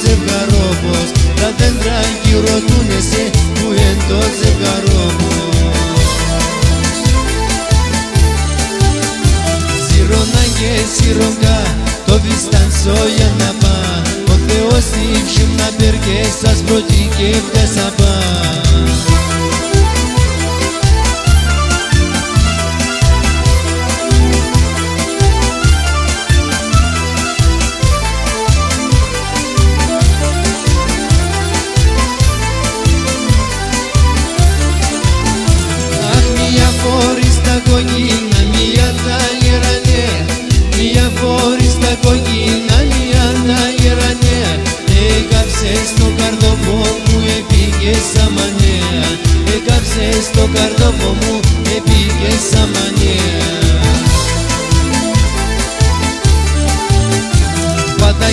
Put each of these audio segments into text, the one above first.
ζευγαρό πως τα δέντρα γυροτούνεσαι που εν το ζευγαρό πως. Σιρωνά και σιρωνκά το βιστάνσο για να πά ο Θεός ύψιμ να περκέ σας προτικεύτε σαπά. Κοκκίνα, μία τα γερανέ, μία φορίστα κοκκίνα, μία τα γερανέ. Έκαψες το καρδόφο μου, επήγες αμανέα. Έκαψες το καρδόφο μου, επήγες αμανέα. Πάτα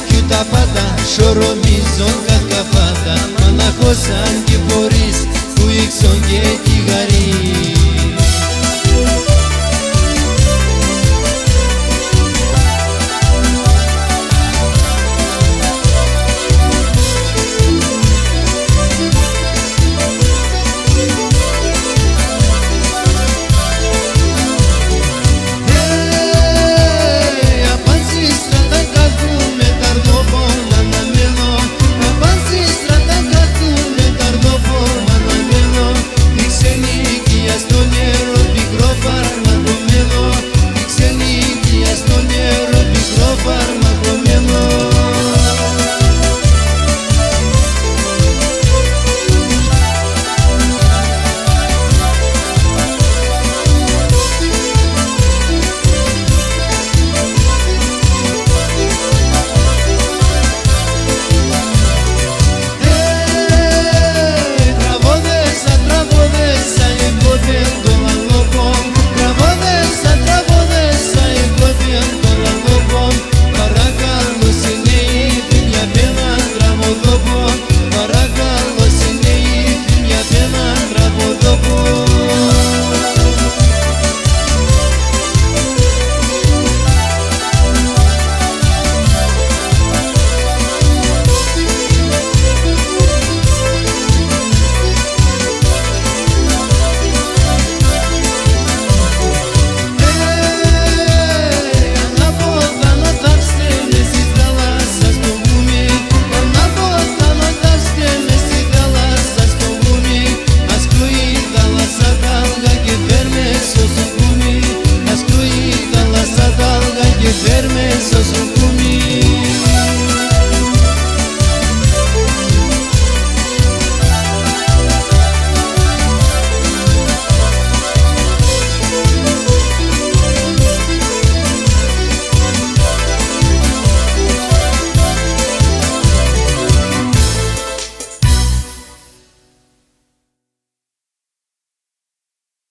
κιούτα πάτα, σωρομίζον κακαφάτα. Μαναχώσαν και φορείς που ήξον και τη γαρί.